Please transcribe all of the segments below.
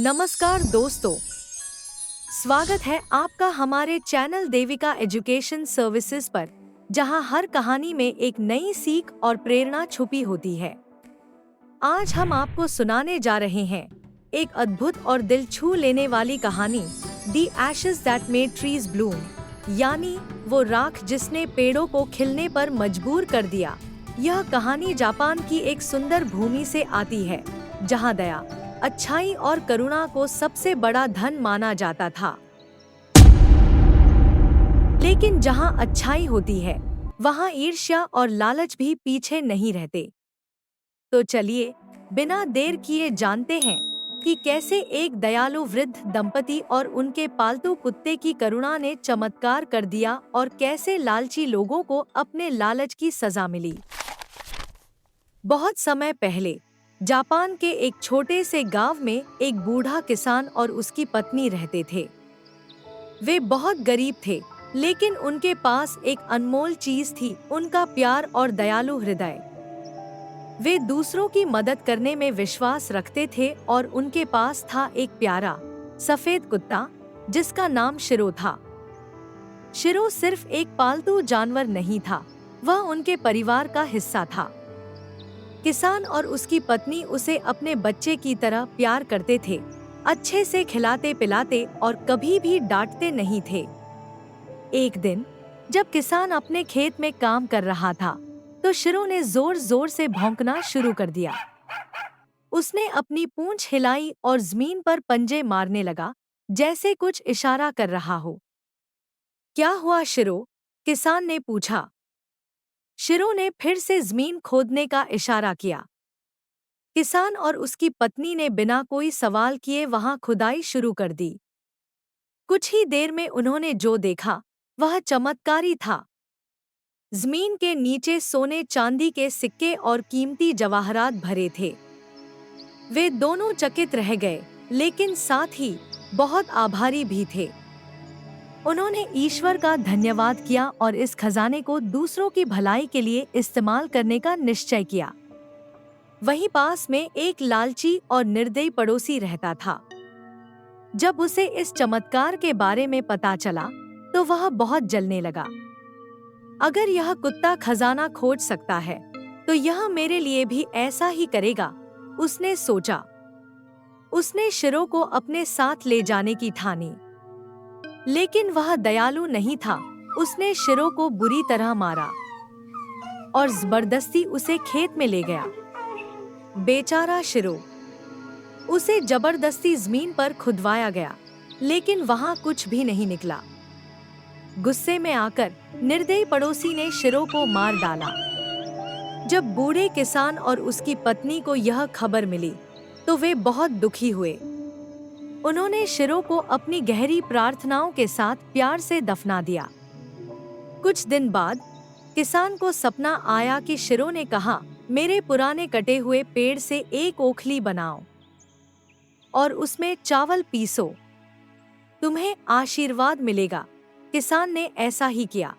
नमस्कार दोस्तों, स्वागत है आपका हमारे चैनल देविका एजुकेशन सर्विसेज पर, जहां हर कहानी में एक नई सीख और प्रेरणा छुपी होती है। आज हम आपको सुनाने जा रहे हैं एक अद्भुत और दिल छू लेने वाली कहानी, the ashes that made trees Bloom, यानी वो राख जिसने पेड़ों को खिलने पर मजबूर कर दिया। यह कहानी जापान की एक सुंदर भूमि से आती है, जहां दया, अच्छाई और करुणा को सबसे बड़ा धन माना जाता था। लेकिन जहां अच्छाई होती है, वहां ईर्ष्या और लालच भी पीछे नहीं रहते। तो चलिए, बिना देर किए जानते हैं कि कैसे एक दयालु वृद्ध दंपति और उनके पालतू कुत्ते की करुणा ने चमत्कार कर दिया और कैसे लालची लोगों को अपने लालच की सजा मिली। बहुत समय पहले जापान के एक छोटे से गांव में एक बूढ़ा किसान और उसकी पत्नी रहते थे। वे बहुत गरीब थे, लेकिन उनके पास एक अनमोल चीज थी, उनका प्यार और दयालु हृदय। वे दूसरों की मदद करने में विश्वास रखते थे और उनके पास था एक प्यारा सफेद कुत्ता जिसका नाम शिरो था। शिरो सिर्फ एक पालतू जानवर नहीं था, वह उनके परिवार का हिस्सा था। किसान और उसकी पत्नी उसे अपने बच्चे की तरह प्यार करते थे, अच्छे से खिलाते पिलाते और कभी भी डांटते नहीं थे। एक दिन जब किसान अपने खेत में काम कर रहा था, तो शिरो ने जोर जोर से भौंकना शुरू कर दिया। उसने अपनी पूंछ हिलाई और जमीन पर पंजे मारने लगा, जैसे कुछ इशारा कर रहा हो। क्या हुआ शिरो? किसान ने पूछा। शिरो ने फिर से जमीन खोदने का इशारा किया। किसान और उसकी पत्नी ने बिना कोई सवाल किए वहां खुदाई शुरू कर दी। कुछ ही देर में उन्होंने जो देखा वह चमत्कारी था। जमीन के नीचे सोने चांदी के सिक्के और कीमती जवाहरात भरे थे। वे दोनों चकित रह गए, लेकिन साथ ही बहुत आभारी भी थे। उन्होंने ईश्वर का धन्यवाद किया और इस खजाने को दूसरों की भलाई के लिए इस्तेमाल करने का निश्चय किया। वहीं पास में एक लालची और निर्दयी पड़ोसी रहता था। जब उसे इस चमत्कार के बारे में पता चला, तो वह बहुत जलने लगा। अगर यह कुत्ता खजाना खोज सकता है, तो यह मेरे लिए भी ऐसा ही करेगा, उसने सोचा। उसने शिरो को अपने साथ ले जाने की ठानी। लेकिन वह दयालु नहीं था। उसने शिरो को बुरी तरह मारा और जबरदस्ती उसे खेत में ले गया। बेचारा शिरो, उसे जबरदस्ती जमीन पर खुदवाया गया, लेकिन वहां कुछ भी नहीं निकला। गुस्से में आकर निर्दयी पड़ोसी ने शिरो को मार डाला। जब बूढ़े किसान और उसकी पत्नी को यह खबर मिली, तो वे बहुत दुखी हुए। उन्होंने शिरो को अपनी गहरी प्रार्थनाओं के साथ प्यार से दफना दिया। कुछ दिन बाद किसान को सपना आया कि शिरो ने कहा, मेरे पुराने कटे हुए पेड़ से एक ओखली बनाओ और उसमें चावल पीसो, तुम्हें आशीर्वाद मिलेगा। किसान ने ऐसा ही किया।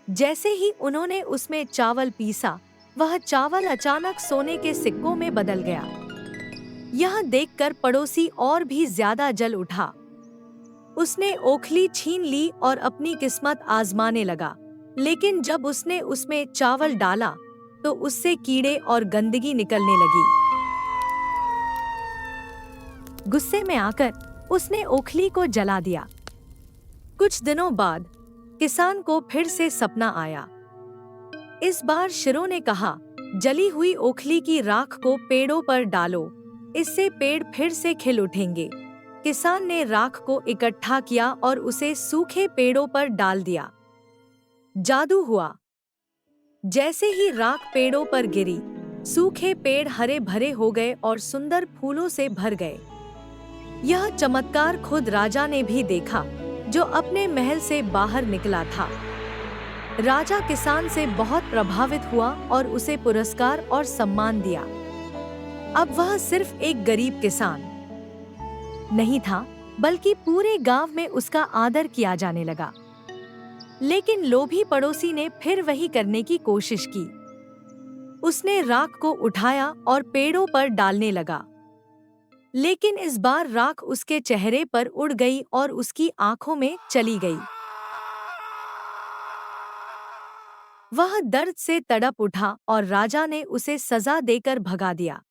जैसे ही उन्होंने उसमें चावल पीसा, वह चावल अचानक सोने के सिक्कों में बदल गया। यह देखकर पड़ोसी और भी ज्यादा जल उठा। उसने ओखली छीन ली और अपनी किस्मत आजमाने लगा। लेकिन जब उसने उसमें चावल डाला, तो उससे कीड़े और गंदगी निकलने लगी। गुस्से में आकर उसने ओखली को जला दिया। कुछ दिनों बाद किसान को फिर से सपना आया। इस बार शिरो ने कहा, जली हुई ओखली की राख को पेड़ों पर डालो, इससे पेड़ फिर से खिल उठेंगे। किसान ने राख को इकट्ठा किया और उसे सूखे पेड़ों पर डाल दिया। जादू हुआ। जैसे ही राख पेड़ों पर गिरी, सूखे पेड़ हरे भरे हो गए और सुंदर फूलों से भर गए। यह चमत्कार खुद राजा ने भी देखा, जो अपने महल से बाहर निकला था। राजा किसान से बहुत प्रभावित हुआ और उसे पुरस्कार और सम्मान दिया। अब वह सिर्फ एक गरीब किसान नहीं था, बल्कि पूरे गांव में उसका आदर किया जाने लगा। लेकिन लोभी पड़ोसी ने फिर वही करने की कोशिश की। उसने राख को उठाया और पेड़ों पर डालने लगा। लेकिन इस बार राख उसके चेहरे पर उड़ गई और उसकी आंखों में चली गई। वह दर्द से तड़प उठा और राजा ने उसे सजा देकर भगा दिया।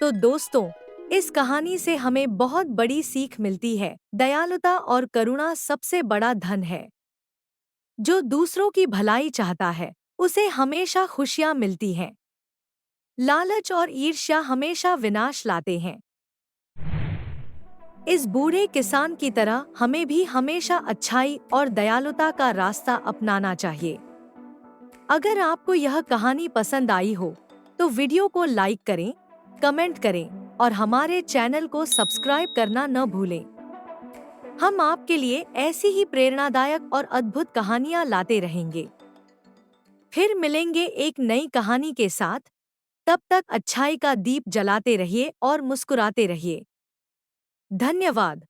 तो दोस्तों, इस कहानी से हमें बहुत बड़ी सीख मिलती है। दयालुता और करुणा सबसे बड़ा धन है। जो दूसरों की भलाई चाहता है, उसे हमेशा खुशियां मिलती हैं। लालच और ईर्ष्या हमेशा विनाश लाते हैं। इस बूढ़े किसान की तरह हमें भी हमेशा अच्छाई और दयालुता का रास्ता अपनाना चाहिए। अगर आपको यह कहानी पसंद आई हो, तो वीडियो को लाइक करें, कमेंट करें और हमारे चैनल को सब्सक्राइब करना न भूलें। हम आपके लिए ऐसी ही प्रेरणादायक और अद्भुत कहानियां लाते रहेंगे। फिर मिलेंगे एक नई कहानी के साथ। तब तक अच्छाई का दीप जलाते रहिए और मुस्कुराते रहिए। धन्यवाद।